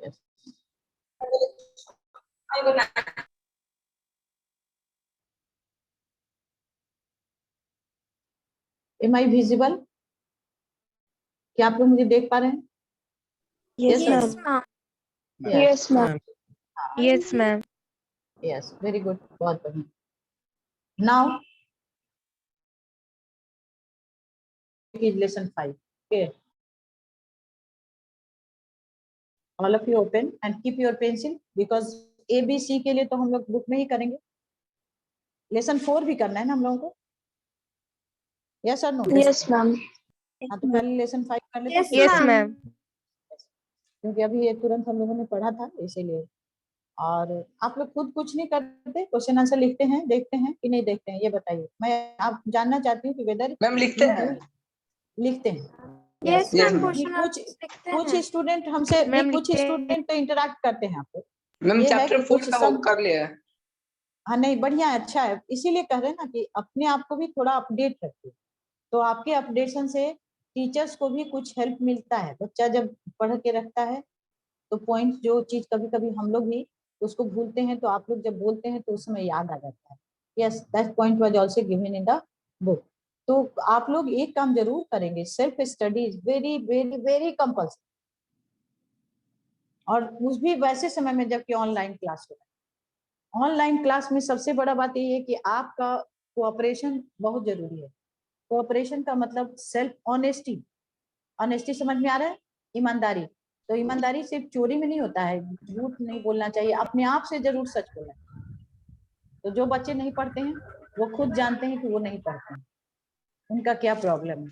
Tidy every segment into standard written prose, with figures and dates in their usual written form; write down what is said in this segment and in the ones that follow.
Yes. Am I visible? क्या आप लोग मुझे देख पा रहे हैं? Yes, Yes, ma'am. Yes. Yes, ma'am. Yes, ma'am. Yes, very good. बहुत बढ़िया. Now is lesson 5. Okay. All of you open and keep your pencil because ABC के लिए तो हम लोग बुक में ही करेंगे. लेसन 4 भी करना है ना हम लोगों को. Yes or no? Yes, ma'am. हाँ तो पहले लेसन 5 कर लेते हैं. Yes, ma'am. क्योंकि अभी ये तुरंत हम लोगों ने पढ़ा था इसीलिए. और आप लोग खुद कुछ नहीं करते, क्वेश्चन आंसर लिखते हैं, देखते हैं कि नहीं देखते हैं, ये बताइए. मैं आप जानना चाहती हूँ कि वेदर मैम लिखते हैं. लिखते हैं. Yes, Yes, ma'am. ma'am. कुछ स्टूडेंट हमसे मैम कुछ लिखते हैं. स्टूडेंट तो इंटरेक्ट करते हैं. आपको मैम ये है चैप्टर कि 4 कुछ का सब कर लिया है. हाँ नहीं बढ़िया है, अच्छा है. इसीलिए कह रहे हैं ना कि अपने आप को भी थोड़ा अपडेट रखिए. तो आपके अपडेशन से टीचर्स को भी कुछ हेल्प मिलता है. बच्चा जब पढ़ के रखता है तो पॉइंट जो चीज कभी कभी हम लोग भी उसको भूलते हैं, तो आप लोग जब बोलते हैं तो उस समय याद आ जाता है. Yes, that point was also given in the book. तो आप लोग एक काम जरूर करेंगे, self study is very very very compulsory. और उस भी वैसे समय में जबकि ऑनलाइन क्लास हो रहा है. ऑनलाइन क्लास में सबसे बड़ा बात ये है कि आपका कोऑपरेशन बहुत जरूरी है. कोऑपरेशन का मतलब सेल्फ ऑनेस्टी. ऑनेस्टी समझ में आ रहा है? ईमानदारी. तो ईमानदारी सिर्फ चोरी में नहीं होता है, झूठ नहीं बोलना चाहिए, अपने आप से जरूर सच बोलना चाहिए. तो जो बच्चे नहीं पढ़ते हैं वो खुद जानते हैं कि वो नहीं पढ़ते हैं, उनका क्या प्रॉब्लम है.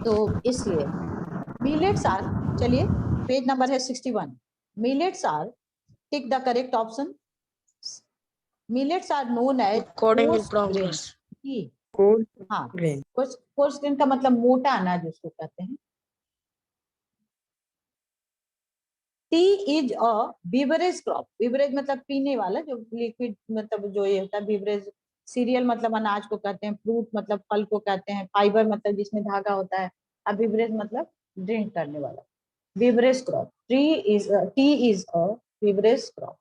तो इसलिए मिलेट्स आर, चलिए पेज नंबर है 61. Millets are, tick the correct option. Millets are known as coarse grain. हाँ, कोर्स ग्रेन का मतलब मोटा अनाज उसको कहते हैं. Tea is a beverage crop. Beverage मतलब पीने वाला, जो लिक्विड मतलब जो ये होता है. बीवरेज सीरियल मतलब अनाज को कहते हैं. फ्रूट मतलब फल को कहते हैं. फाइबर मतलब जिसमें धागा होता है. अब बीवरेज मतलब ड्रिंक करने वाला. Beverage crop. T is a beverage crop.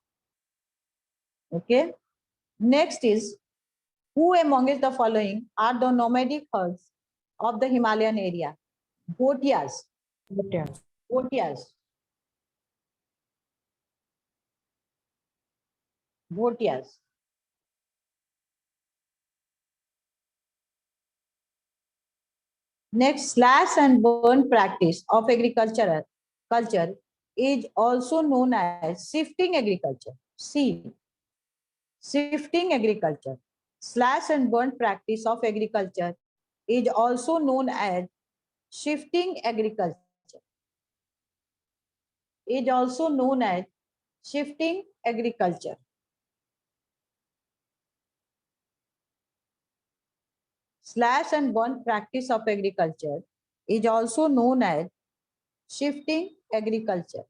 Okay. Next is, who amongst the following are the nomadic herds of the Himalayan area? Bhotias. Bhotias. Bhotias. Next, slash and burn practice of agriculture is also known as shifting agriculture. See, shifting agriculture. Slash and burn practice of agriculture is also known as shifting agriculture. Is also known as shifting agriculture. Slash and burn practice of agriculture is also known as shifting agriculture.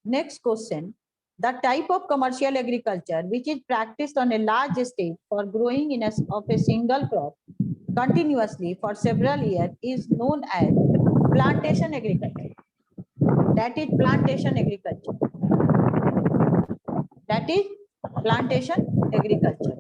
Next question. The type of commercial agriculture which is practiced on a large scale for growing of a single crop continuously for several years is known as plantation agriculture. That is plantation agriculture. That is plantation agriculture.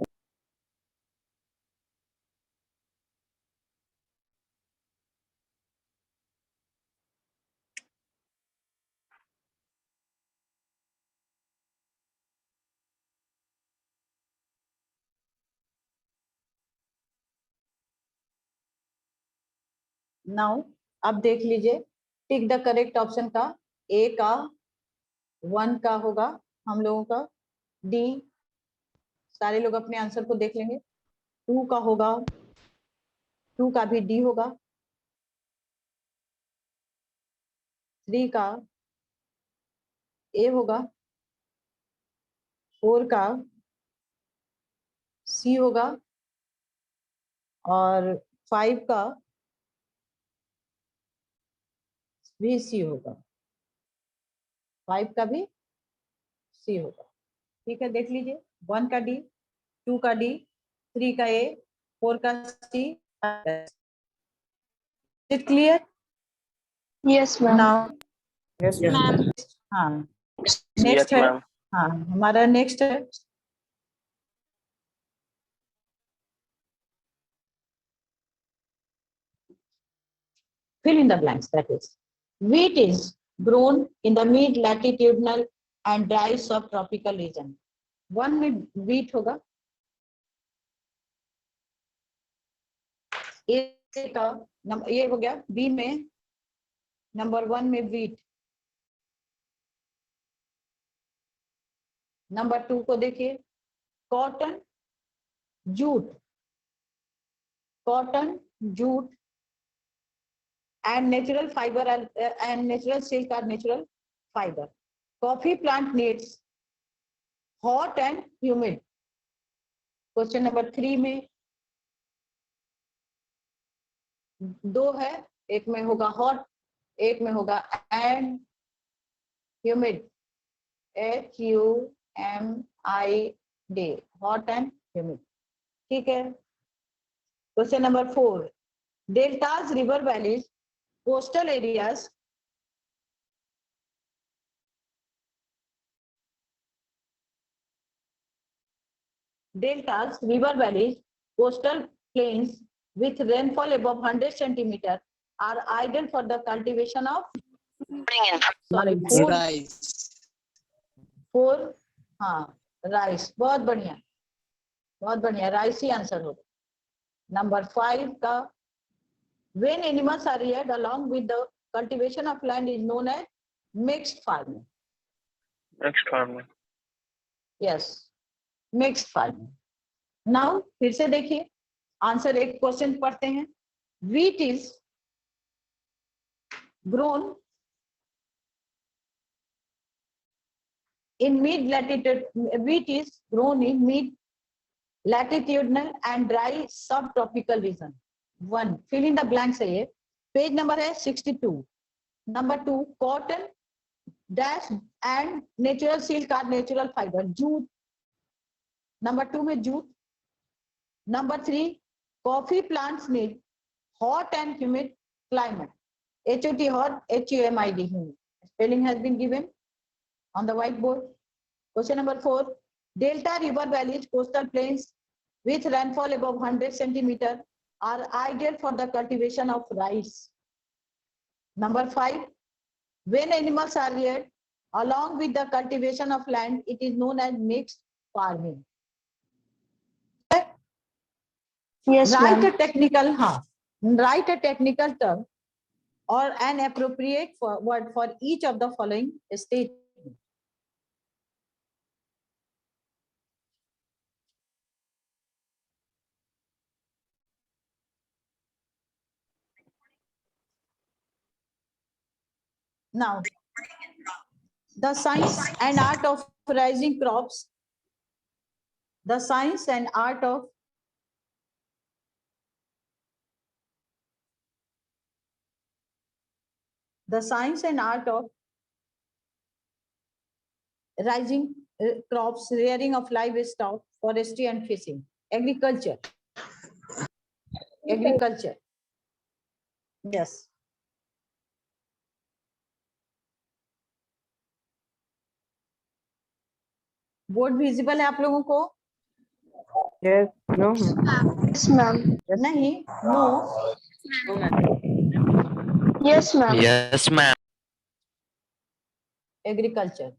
Now, अब देख लीजिए, टिक the correct option का. ए का 1 का होगा हम लोगों का. डी, सारे लोग अपने आंसर को देख लेंगे. 2 का होगा, 2 का भी डी होगा. 3 का ए होगा. 4 का सी होगा. और 5 का भी सी होगा. 5 का भी सी होगा. ठीक है, देख लीजिए. 1 का डी, 2 का डी, 3 का A, 4 का C. Is it clear? Yes, ma'am. Now, Yes, Yes, ma'am. ma'am. हाँ Yes, नेक्स्ट है, ma'am. हाँ हमारा नेक्स्ट है fill in the blanks. That is, wheat is grown in the mid latitudinal and dry subtropical region. 1 में wheat होगा, ए का ये हो गया, बी में नंबर 1 में wheat, नंबर 2 को देखिए cotton jute, cotton jute and natural fiber and natural silk are natural fiber. Coffee plant needs hot and humid. Question number 3 में 2 है, एक में होगा हॉट, एक में होगा and humid, HUMID, hot and humid. ठीक है. Question number 4, deltas, river valleys, coastal areas, deltas, river valleys, coastal plains with rainfall above 100 centimeter are ideal for the cultivation of sorry food for हाँ rice. बहुत बढ़िया rice ही answer होगा. Number 5 का when animals are reared along with the cultivation of land is known as mixed farming. Next farming. Yes, mixed farming. Now फिर से देखिए answer, एक question पढ़ते हैं. wheat is grown in mid latitude, wheat is grown in mid latitudinal and dry subtropical region. 1 fill in the blanks है ये. Page number है 62. Number 2 cotton dash and natural silk are natural fibre, jute. Number 2 में jute. Number 3 coffee plants need hot and humid climate. HOT hot, HUMID humid. Spelling has been given on the whiteboard. Question number 4, delta, river valleys, coastal plains with rainfall above 100 centimeter are ideal for the cultivation of rice. Number 5, when animals are reared along with the cultivation of land, it is known as mixed farming. Yes, Write ma'am. a technical, write a technical term or an appropriate word for each of the following statements. Now, the science and art of raising crops, the science and art of raising crops, rearing of livestock, forestry and fishing, agriculture. Yes. Board visible है आप लोगों को? Yes. No. Yes, ma'am. नहीं, no. Yes, ma'am. Yes, ma'am. Agriculture.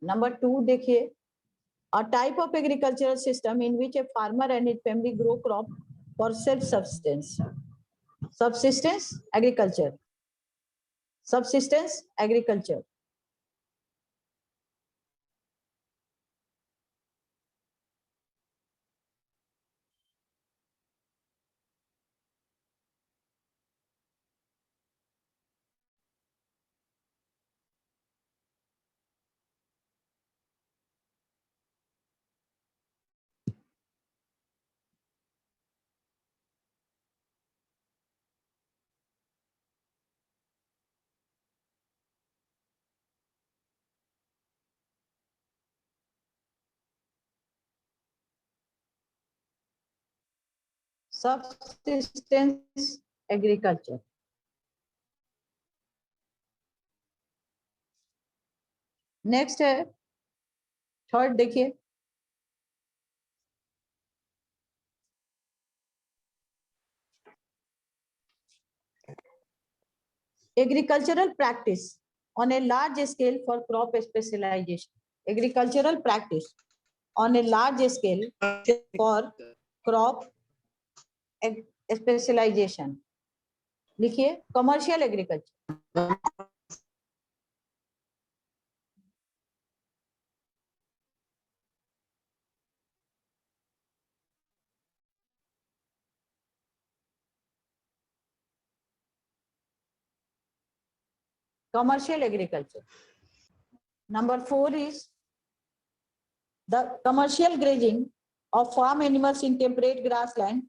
Number 2 देखिए, a type of agricultural system in which a farmer and his family grow crop for self-subsistence. Subsistence agriculture. Subsistence agriculture. Subsistence agriculture. Next है third, देखिए agricultural practice on a large scale for crop specialization. Agricultural practice on a large scale for crop specialization. लिखिए commercial agriculture. Commercial agriculture. Number 4 is the commercial grazing of farm animals in temperate grassland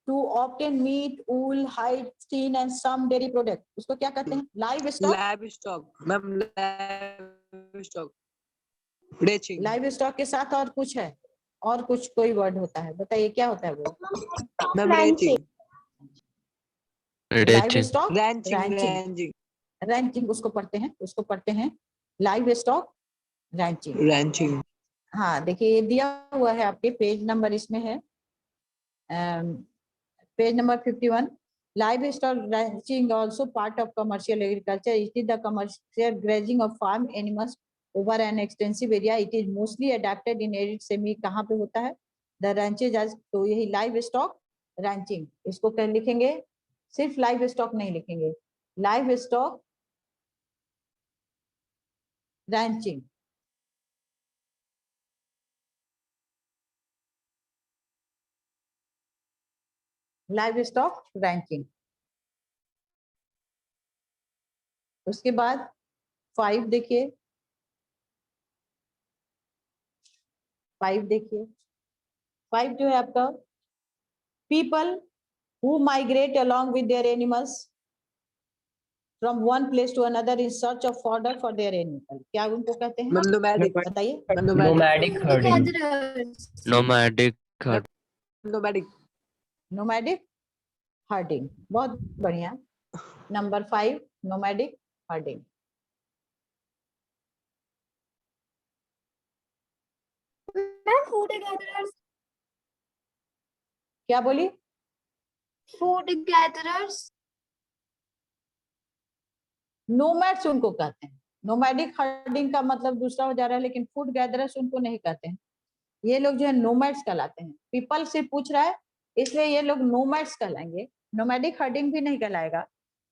to obtain meat, wool, hide, skin and some dairy product. उसको क्या कहते हैं? Livestock. Livestock, ma'am, livestock. Ranching. Livestock के साथ और कुछ है, और कुछ कोई वर्ड होता है, बताइए क्या होता है वो? Ma'am, ranching. Livestock. Ranching. Ranching उसको पढ़ते हैं लाइवस्टॉक रैंचिंग। हाँ देखिए ये दिया हुआ है आपके पेज नंबर, इसमें है page number 51। Livestock ranching also part of commercial agriculture. It is the commercial grazing of farm animals over an extensive area. It is mostly adapted in arid semi. कहाँ पे होता है? The ranches. तो यही livestock ranching. इसको क्या लिखेंगे? सिर्फ लाइवस्टॉक नहीं लिखेंगे, लाइवस्टॉक रैंचिंग। Livestock ranching. उसके बाद 5 देखिए, 5 देखिए, 5 जो है आपका people who migrate along with their animals from one place to another in search of fodder for their animal. क्या उनको कहते हैं? Nomadic. बताइए। Nomadic herding. Nomadic herding. Nomadic. Nomadic herding. बहुत बढ़िया। Number 5 nomadic herding. Food gatherers. क्या बोली? Food gatherers. Nomads उनको कहते हैं। नोमैडिक हर्डिंग का मतलब दूसरा हो जा रहा है, लेकिन फूड गैदरर्स उनको नहीं कहते हैं। ये लोग जो है नोमैड्स कहलाते हैं। पीपल से पूछ रहा है इसलिए ये लोग नोमैड्स कहलाएंगे, नोमैडिक हर्डिंग भी नहीं कहलाएगा।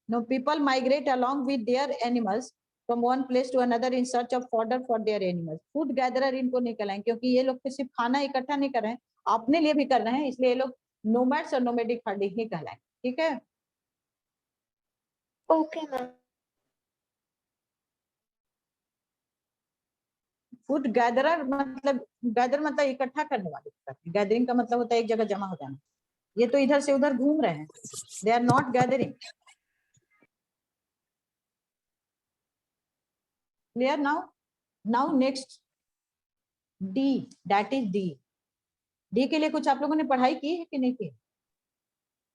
No people migrate along with their animals from one place to another in search of fodder for their animals. Food gatherer इनको नहीं कहलाएंगे, क्योंकि ये लोग तो सिर्फ खाना इकट्ठा नहीं कर रहे हैं, अपने लिए भी कर रहे हैं, इसलिए ये लोग नोमैड्स और नोमैडिक हर्डिंग ही कहलाएंगे। ठीक है, ओके मैम। फूड गैदरर मतलब, गैदर मतलब इकट्ठा करने वाले। गैदरिंग का मतलब होता है एक जगह जमा हो जाना। ये तो इधर से उधर घूम रहे हैं, they are not gathering. Clear now? Now next D, that is D. D के लिए कुछ आप लोगों ने पढ़ाई की है कि नहीं की?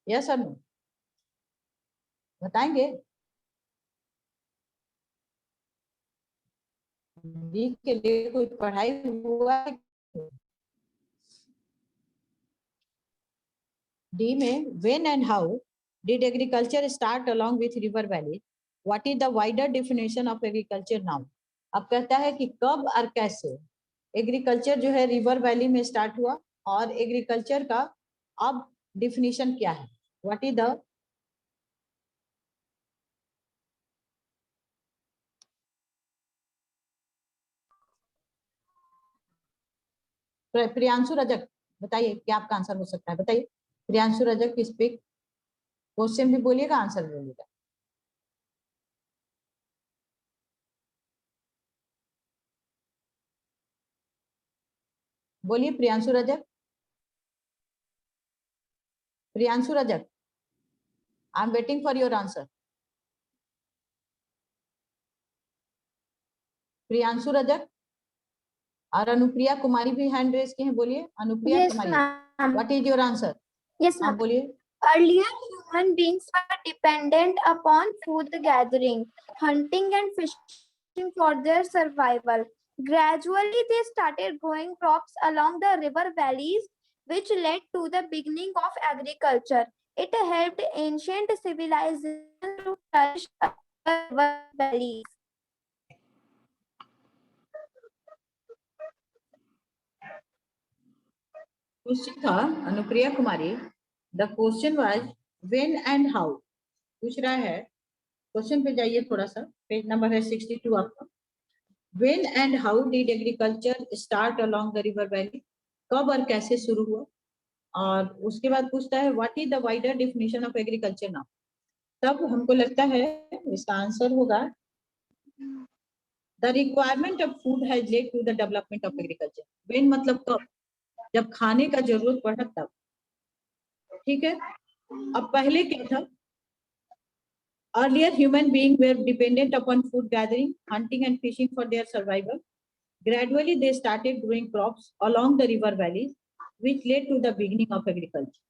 यस सर, नो बताएंगे? डी के लिए कोई पढ़ाई हुआ है? डी में when and how did agriculture start along with river valley? What is the wider definition of agriculture now? अब कहता है कि कब और कैसे एग्रीकल्चर जो है रिवर वैली में स्टार्ट हुआ, और एग्रीकल्चर का अब डिफिनीशन क्या है? What is the Priyanshu Rajak बताइए क्या आपका आंसर हो सकता है? बताइए प्रियांशु रजक, स्पीक। क्वेश्चन भी बोलिएगा, आंसर भी बोलिएगा। बोलिए Priyanshu Rajak. Priyanshu Rajak, I am waiting for your answer. Priyanshu Rajak और अनुप्रिया कुमारी भी हैंड रेज की हैं। बोलिए Anupriya Yes, Kumari, ma'am. What is your answer? Yes, हाँ ma'am. बोलिए। Earlier, human beings were dependent upon food gathering, hunting, and fishing for their survival. Gradually, they started growing crops along the river valleys, which led to the beginning of agriculture. It helped ancient civilizations to flourish along the river valleys. Question था Anupriya Kumari, the question was when and how, पूछ रहा है। Question पे जाइए थोड़ा सा, page number है 62 आपका। When and how did agriculture start along the river valley, कब और कैसे शुरू हुआ। और उसके बाद पूछता है what is the wider definition of agriculture now. तब हमको लगता है इसका आंसर होगा the requirement of food has led to the development of agriculture. When मतलब कब, जब खाने का जरूरत पड़ा तब। ठीक है, अब पहले क्या था, earlier human beings were dependent upon food gathering, hunting and fishing for their survival. Gradually they started growing crops along the river valleys, which led to the beginning of agriculture.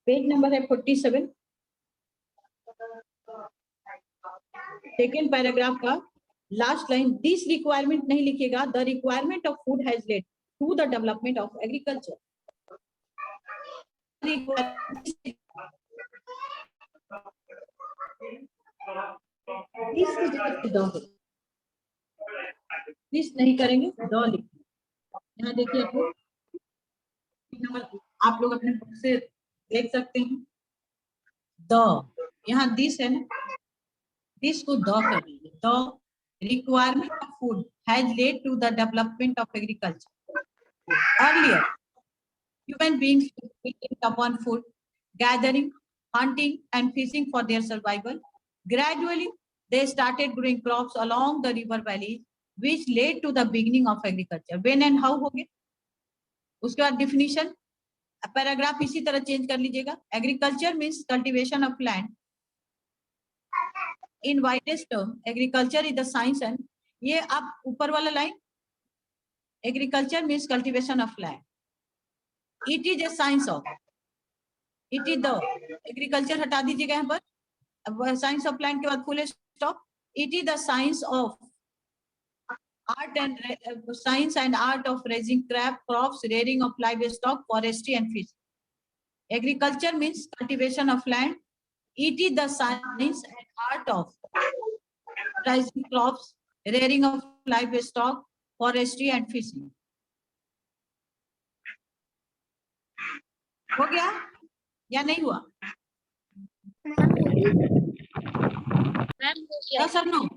Page number है 47, second paragraph का last line, this requirement नहीं लिखेगा, the requirement of food has led to the development of agriculture. This नहीं करेंगे, the लिखेंगे। यहाँ देखिए आप लोग अपने बुक से देख सकते हैं, द यहाँ दिस है ना, दिस को द कर दीजिए। The requirement of food has led to the development of agriculture. Earlier human beings depended upon food gathering, hunting and fishing for their survival. Gradually they started growing crops along the river valleys, which led to the beginning of agriculture. When and how हो गए, उसके बाद definition paragraph इसी तरह change कर लीजिएगा। Agriculture means cultivation of land, in widest term agriculture is the science and, ये आप ऊपर वाला line, agriculture means cultivation of land, it is a science of, it is the, agriculture हटा दीजिएगा यहाँ पर, साइंस ऑफ लैंड के बाद full stop, it is the science of art and science and art of raising crops, rearing of livestock, forestry and fishing. Agriculture means cultivation of land. It is the science and art of raising crops, rearing of livestock, forestry and fishing. हो गया या नहीं हुआ? Yes or no?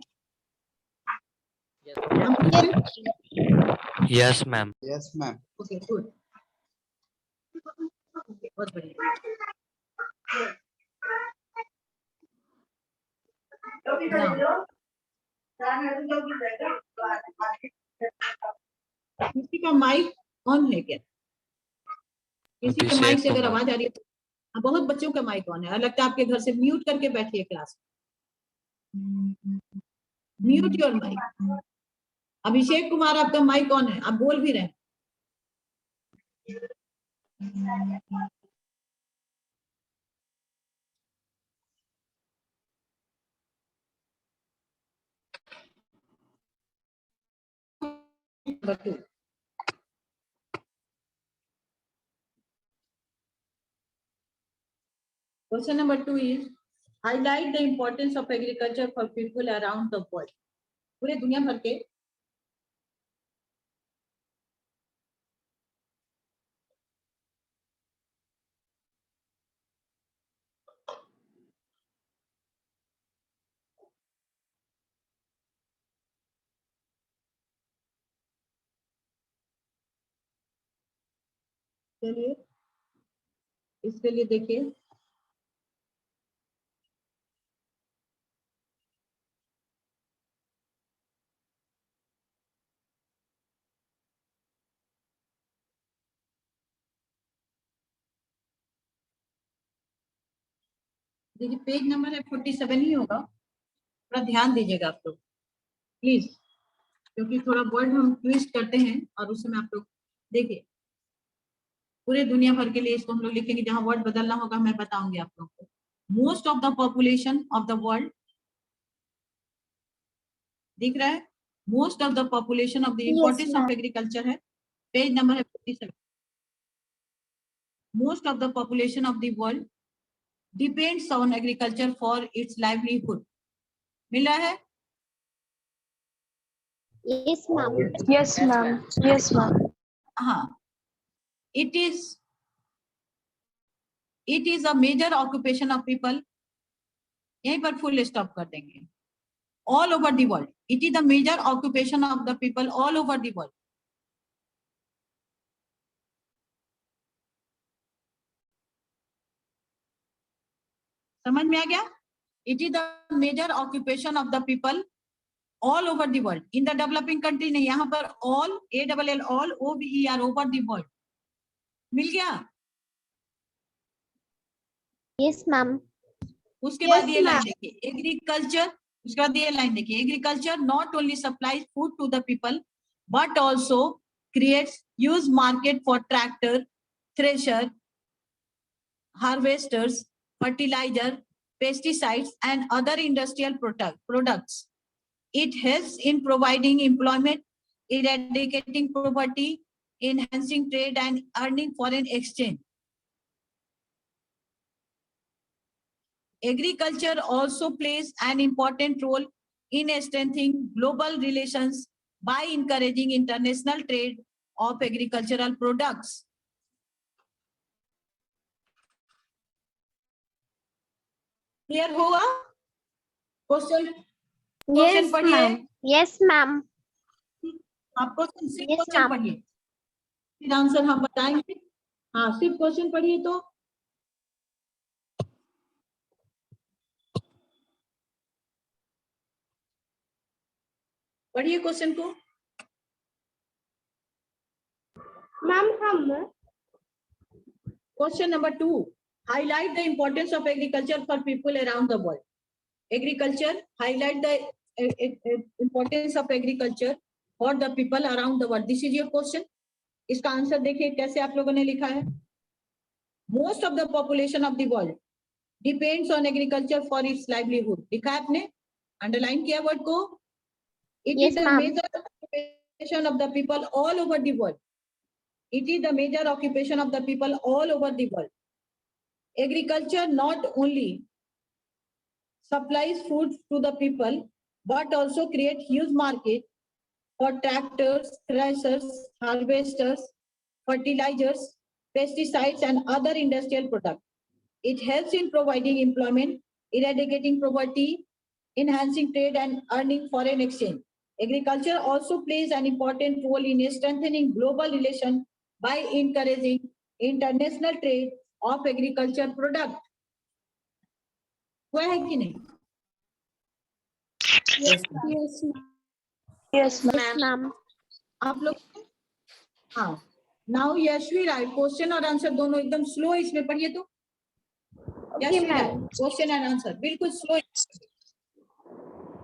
Yes, ma'am. Yes, ma'am. Okay, good. Okay, बहुत बढ़िया। किसी का mic on है क्या? किसी के माइक से अगर आवाज आ रही है तो, बहुत बच्चों का माइक ऑन है, लगता है आपके घर से म्यूट करके बैठिए class. Mute your mic. Abhishek Kumar आपका माइक ऑन है, आप बोल भी रहे हैं। Question number 2 is highlight the importance of agriculture for people around the world. पूरे दुनिया भर के चलिए इसके लिए देखिए, देखिए पेज नंबर है 47 ही होगा, थोड़ा ध्यान दीजिएगा आप लोग प्लीज, क्योंकि थोड़ा वर्ड हम ट्विस्ट करते हैं और उसमें आप लोग देखिए। पूरे दुनिया भर के लिए इसको हम लोग लिखेंगे, जहां वर्ड बदलना होगा मैं बताऊंगी आप लोगों को। Most of the population of the world, दिख रहा है, most of the population of the importance of agriculture है, पेज नंबर है 57। Most of the population of the world depends on agriculture for its livelihood. मिला है? Yes, ma'am. Yes, ma'am. Yes, ma'am. हाँ, it is a major occupation of people, यहीं पर full stop कर देंगे। all over the world, it is the major occupation of the people all over the world। समझ में आ गया? It is the major occupation of the people all over the world। in the developing country नहीं, यहाँ पर all, ALL, all, OVER, over the world। मिल गया? Yes, ma'am. उसके बाद ये लाइन देखिए, एग्रीकल्चर, उसके बाद ये लाइन देखिए, agriculture not only supplies food to the people but also creates huge market for tractor, thresher, harvesters, fertiliser, pesticides and other industrial products. It helps in providing employment, eradicating poverty, enhancing trade and earning foreign exchange. Agriculture also plays an important role in strengthening global relations by encouraging international trade of agricultural products. Clear होगा? Question Yes, पढ़िए। ma'am. Yes, ma'am. आप question सिर्फ Yes, question ma'am. पढ़िए, फिर answer हम बताएंगे। हाँ, सिर्फ क्वेश्चन पढ़िए। तो पढ़िए क्वेश्चन को। Ma'am, हम question number 2, highlight the importance of agriculture for people around the world। Agriculture, highlight the importance of agriculture for the people around the world। This is your question। इसका answer देखिए कैसे आप लोगों ने लिखा है। Most of the population of the world depends on agriculture for its livelihood। लिखा है आपने, अंडरलाइन किया वर्ड को। It Yes, is the ma'am. major occupation of the people all over the world। It is the major occupation of the people all over the world। Agriculture not only supplies food to the people but also create huge market for tractors, threshers, harvesters, fertilizers, pesticides and other industrial products। It helps in providing employment, eradicating poverty, enhancing trade and earning foreign exchange। Agriculture also plays an important role in strengthening global relations by encouraging international trade of agriculture products। हुआ है कि नहीं? Yes, ma'am. Yes, ma'am. Yes, ma'am. आप लोग, हाँ, now Yashvi Rai, question और answer दोनों एकदम स्लो इसमें पढ़िए। तो Okay, Yashvi Rai, ma'am. Question and answer बिल्कुल slow.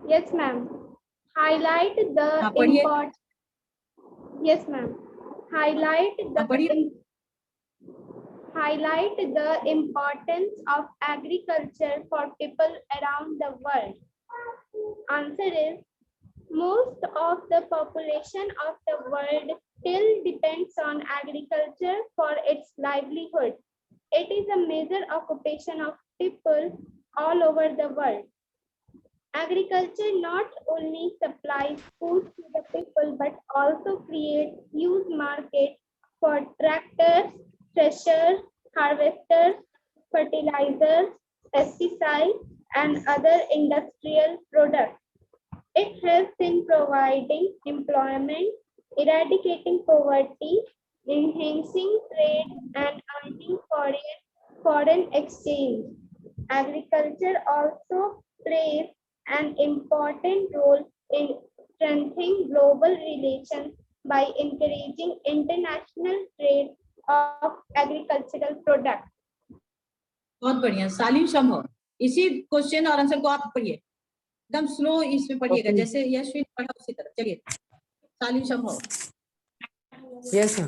Yes, ma'am. Highlight the हाँ, पढ़िए। import. Yes, ma'am. Highlight हाँ, पढ़िए। the importance of agriculture for people around the world। Answer is, most of the population of the world still depends on agriculture for its livelihood। It is a major occupation of people all over the world। Agriculture not only supplies food to the people but also creates huge market for tractors, threshers, harvesters, fertilizers, pesticides, and other industrial products। It helps in providing employment, eradicating poverty, enhancing trade, and earning foreign exchange। Agriculture also plays an important role in strengthening global relations by encouraging international trade of agricultural products। बहुत बढ़िया, सालिम शंभव, इसी question और answer को आप पढ़िए, एकदम slow इसमें पढ़िएगा, जैसे यशवी ने पढ़ा उसी तरह। चलिए, सालिम Shambhav. Yes, sir.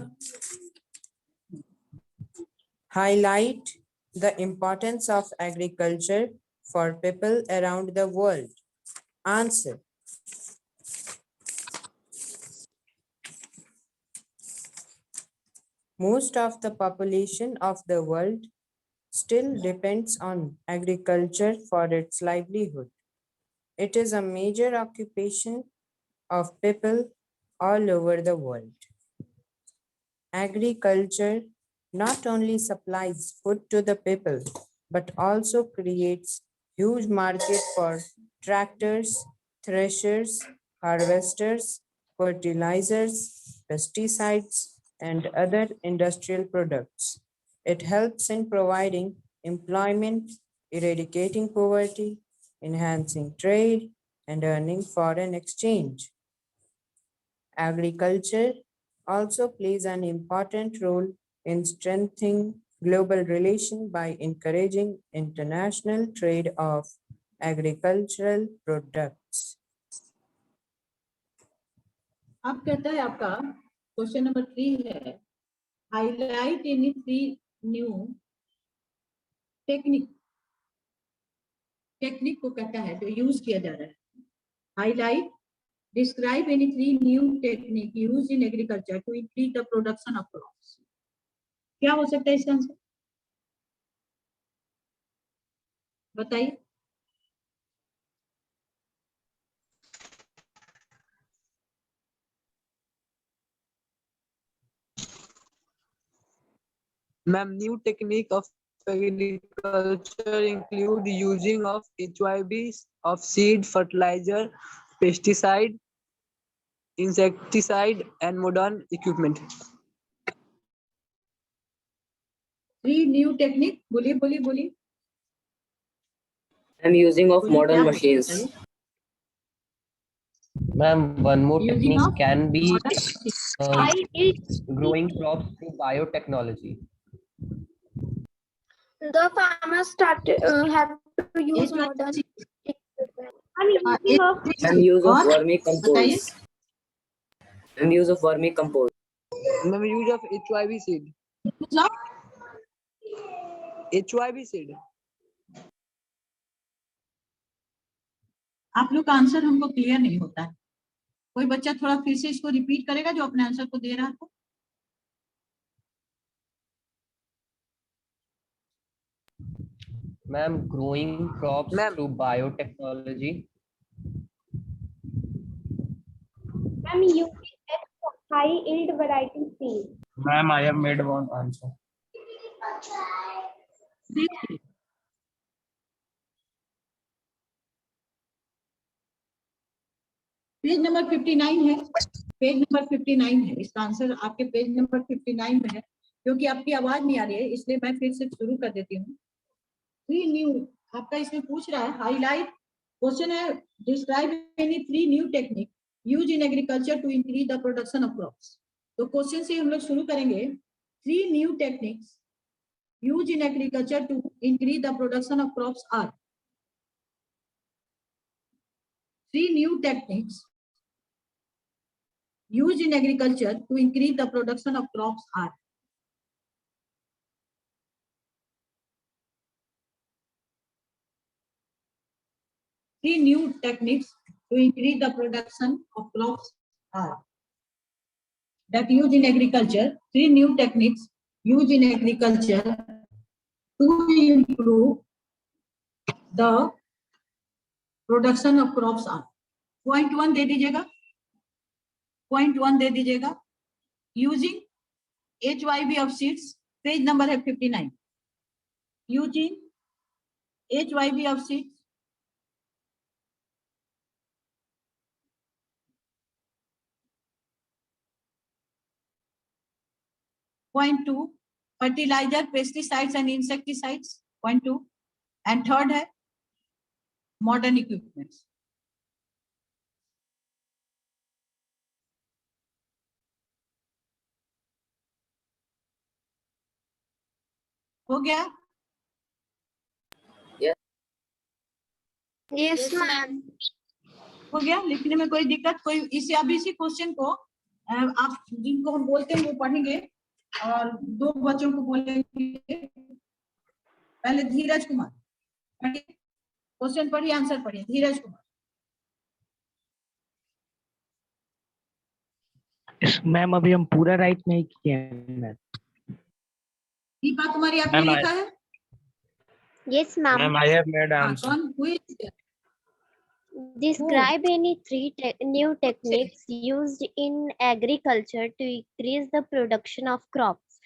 Highlight the importance of agriculture for people around the world. Answer. Most of the population of the world still depends on agriculture for its livelihood. It is a major occupation of people all over the world. Agriculture not only supplies food to the people, but also creates huge market for tractors, threshers, harvesters, fertilizers, pesticides, and other industrial products. It helps in providing employment, eradicating poverty, enhancing trade, and earning foreign exchange. Agriculture also plays an important role in strengthening global relations by encouraging international trade of agricultural products. अब कहता है आपका question number 3 है, highlight any 3 new technique को कहता है जो use किया जा रहा है. Highlight, describe any 3 new technique used in agriculture to increase the production of crops. क्या हो सकता है इसका आंसर, बताइए. Ma'am, new technique of agriculture include using of HYBs of seed, fertilizer, pesticide, insecticide, and modern equipment. 3 new technique, बोलिए. I'm using of बोलिए, modern क्या machines. बताइए? Ma'am, one more Using technique of can be I growing crops through biotechnology. The farmers have to use modern equipment. And use of और vermicompost. And use of vermicompost. Ma'am, use of HYB seed. HYB seed. आप लोग का answer हमको clear नहीं होता है. कोई बच्चा थोड़ा फिर से इसको रिपीट करेगा जो अपने आंसर को दे रहा था. Ma'am, growing crops through biotechnology. Ma'am, using high yield variety seed. Ma'am, I have made one answer. Page number 59 है, पेज नंबर 59 है. इसका आंसर आपके पेज नंबर 59 में है. क्योंकि आपकी आवाज नहीं आ रही है इसलिए मैं फिर से शुरू कर देती हूँ. 3 न्यू आपका इसमें पूछ रहा है, हाईलाइट क्वेश्चन है, describe any 3 new technique use in agriculture to increase the production of crops. तो क्वेश्चन से हम लोग शुरू करेंगे. 3 new techniques use in agriculture to increase the production of crops are. 3 new techniques used in agriculture to increase the production of crops are. Three new techniques to increase the production of crops are. That used in agriculture, 3 new techniques used in agriculture to improve the production of crops are. Point 1 दे दीजिएगा, point 1 दे दीजिएगा. Using HYB of seeds, page number है 59. Using HYB of seeds. Point 2 fertiliser, pesticides and insecticides. Point 2 and third है modern equipments. हो गया? Yes, ma'am. हो गया. लिखने में कोई दिक्कत, कोई इसे अब इसी क्वेश्चन को आप जिनको हम बोलते हैं वो पढ़ेंगे और 2 बच्चों को बोलेंगे। पहले धीरज कुमार पढ़िए, क्वेश्चन पढ़िए, आंसर पढ़िए। धीरज कुमार। मैम अभी हम पूरा राइट नहीं किए हैं मैम। दीपा कुमारी आपने Ma'am, लिखा है? Yes, ma'am. Ma'am I have made answer. कौन हुई? Describe any three new techniques used in agriculture to increase the production of crops.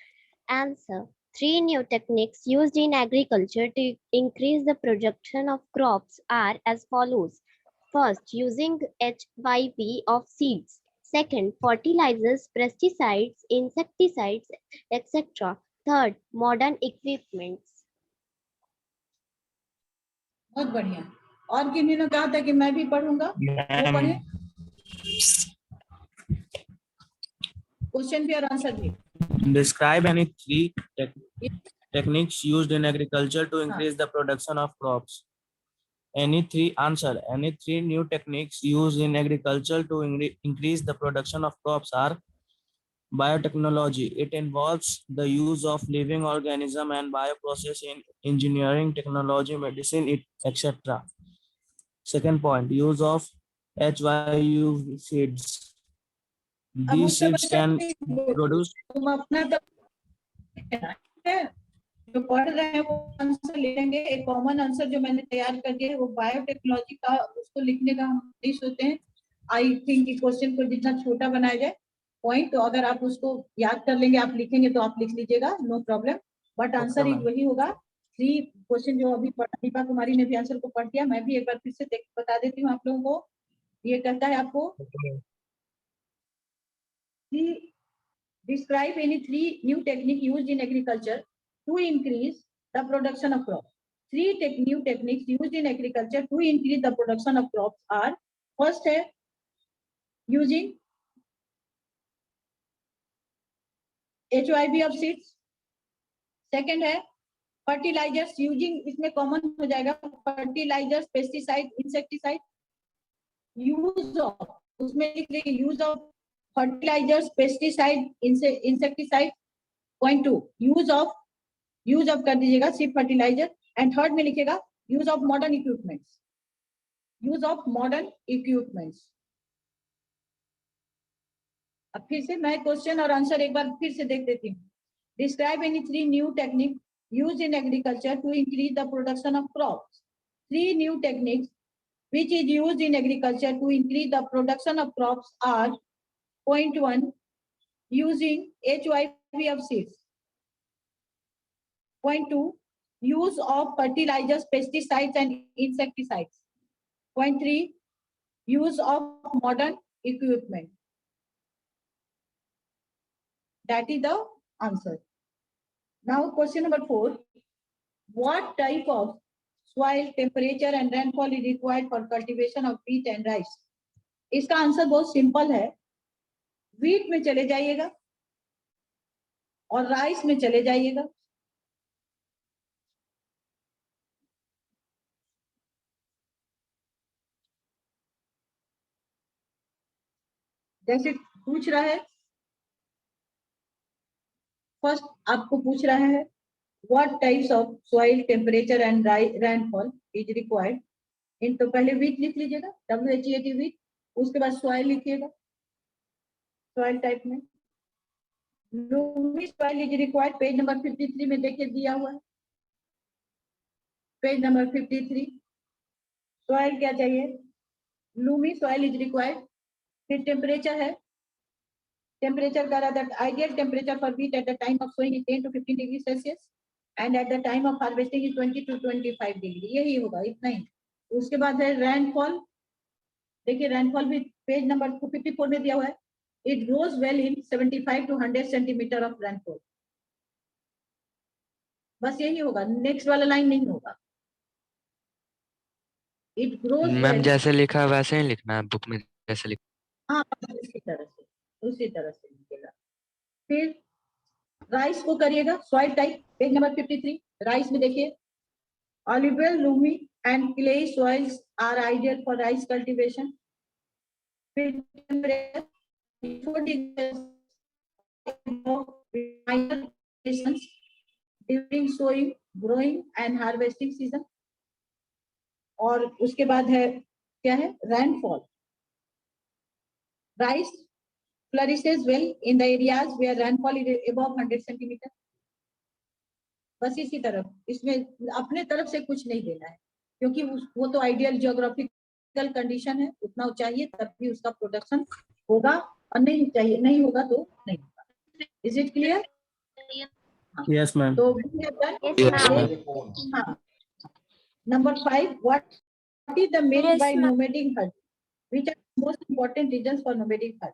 Answer. 3 new techniques used in agriculture to increase the production of crops are as follows. First, using HYP of seeds. Second, fertilizers, pesticides, insecticides, etc. Third, modern equipments. बहुत बढ़िया। और किन्हीं ने कहा था कि मैं भी पढ़ूंगा, वो पढ़े। क्वेश्चन भी और आंसर भी। Describe any 3 techniques used in agriculture to increase the production of crops. Any 3 new techniques used in agriculture to increase the production of crops are biotechnology. It involves the use of living organism and bioprocess in engineering, technology, medicine, etc. Second point, use of HYU seeds. These seeds can produce. तुम अपना तो जो पढ़ रहे हैं वो answer लिखेंगे। एक कॉमन आंसर जो मैंने तैयार कर दिया है वो बायोटेक्नोलॉजी का, उसको लिखने का हम नहीं सोचते हैं। आई थिंक क्वेश्चन को जितना छोटा बनाया जाए पॉइंट, तो अगर आप उसको याद कर लेंगे, आप लिखेंगे तो आप लिख लीजिएगा, नो प्रॉब्लम। बट आंसर वही होगा। 3 क्वेश्चन जो अभी दीपा कुमारी ने भी आंसर को पढ़ दिया, मैं भी एक बार फिर से बता देती हूँ आप लोगों को। ये कहता है आपको describe any 3 new technique used in agriculture to increase the production of crops. 3 new techniques used in agriculture to increase the production of crops are: first है using HYB of seeds, second है fertilizers using, इसमें common हो जाएगा fertilizers, pesticide, insecticide, use of, उसमें लिख लेंगे use of fertilizers, pesticide, insecticide. Point 2, use of कर दीजिएगा सिर्फ फर्टिलाइजर, एंड थर्ड में लिखेगा use of modern equipments, use of modern equipments. अब फिर से मैं क्वेश्चन और आंसर एक बार फिर से देख देती हूँ। Describe any 3 new technique use in agriculture to increase the production of crops. 3 new techniques which is used in agriculture to increase the production of crops are: point 1, using HYP of seeds. Point 2, use of fertilizers, pesticides and insecticides. Point 3, use of modern equipment. That is the answer. Now question number 4, what type of soil, temperature and rainfall is required for cultivation of wheat and rice? इसका answer बहुत simple है। Wheat में चले जाइएगा और rice में चले जाइएगा। जैसे पूछ रहा है, फर्स्ट आपको पूछ रहा है what types of soil, temperature and rainfall is required in, तो पहले वीट लिख लीजिएगा, WHEAT वीट, उसके बाद सॉइल लिखिएगा, सॉइल टाइप में Lumi soil is required, page number 53 में देखिए दिया हुआ है, पेज नंबर 53। सॉइल क्या चाहिए? Lumi soil is required. फिर टेम्परेचर है, टेम्परेचर का that ideal temperature for wheat at the time of sowing is 10 to 15 degree Celsius and at the time of harvesting is 20 to 25 degree, यही होगा, इतना ही। उसके बाद है रेनफॉल, देखिए रेनफॉल भी पेज नंबर 54 में दिया हुआ है, it grows well in 75 to 100 centimetre of rainfall, बस यही होगा, नेक्स्ट वाला लाइन नहीं होगा। इट ग्रोज मैम जैसे लिखा है वैसे ही लिखना है, बुक में जैसे लिखा। हाँ, उसी तरह से लिखिएगा। फिर राइस को करिएगा, soil type page number 53, rice में देखिए alluvial, loamy and clay soils are ideal for rice cultivation. फिर minor variations during sowing, growing and harvesting season. और उसके बाद है क्या है, rainfall. Rice flourishes well in the areas where rainfall is above 100 centimeter. बस इसी तरफ, इसमें अपने तरफ से कुछ नहीं देना है, क्योंकि वो तो आइडियल जियोग्राफिकल कंडीशन है, उतना चाहिए तब भी उसका प्रोडक्शन होगा, और नहीं चाहिए, नहीं होगा तो नहीं होगा. Is it clear? Yes, ma'am. तो we have done. Yes, ma'am. हाँ. Number 5, what is the meant Yes, by ma'am. nomadic herd? Which are the most important reasons for nomadic herd?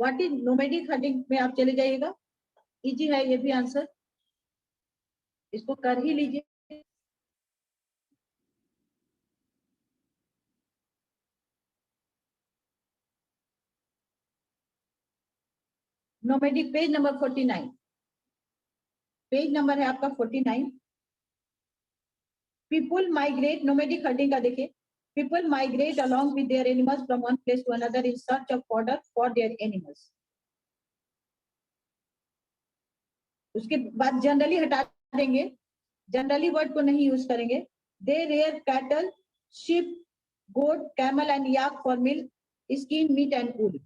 What is nomadic herding में आप चले जाइएगा, easy है ये भी answer, इसको कर ही लीजिए. Nomadic page number 49, page number है आपका 49. पीपल माइग्रेट, नोमेडिक हर्डिंग का देखिए. People migrate along with their animals from one place to another in search of fodder for their animals. उसके बाद जनरली हटा देंगे, जनरली वर्ड को नहीं यूज करेंगे. They are cattle, sheep, goat, camel and yak for milk, skin, meat and wool.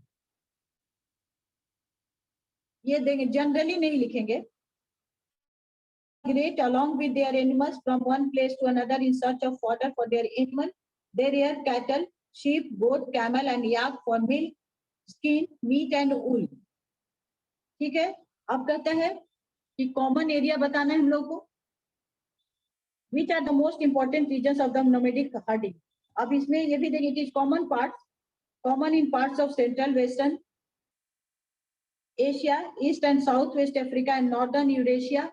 ये देंगे, generally नहीं लिखेंगे. Migrate along with their animals from one place to another in search of fodder for their animal. They rear cattle, sheep, goat, camel and yak for milk, skin, meat and wool. ठीक है. अब कहते हैं कि common area बताना है हम लोग को. Which are the most important regions of the nomadic herding? अब इसमें ये भी देखिए, it is common parts, common in parts of central, western Asia, east and southwest Africa and northern Eurasia.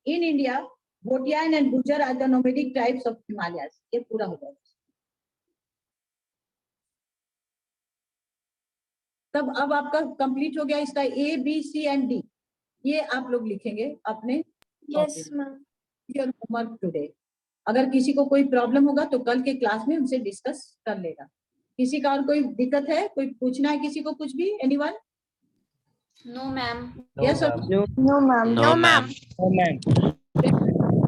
In India, Bhotian and Gujar are the nomadic tribes of Himalayas. ये पूरा हो जाएगा. तब अब आपका कंप्लीट हो गया इसका A, B, C and D. ये आप लोग लिखेंगे अपने. Yes, ma'am. Your homework today. अगर किसी को कोई प्रॉब्लम होगा तो कल के क्लास में हमसे डिस्कस कर लेगा. किसी का और कोई दिक्कत है, कोई पूछना है किसी को कुछ भी? Anyone? No, ma'am. Yes or No, No, ma'am. No, ma'am. no, ma'am.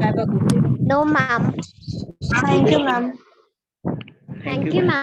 have a good day. No, ma'am. Thank you, ma'am. Thank you, ma'am.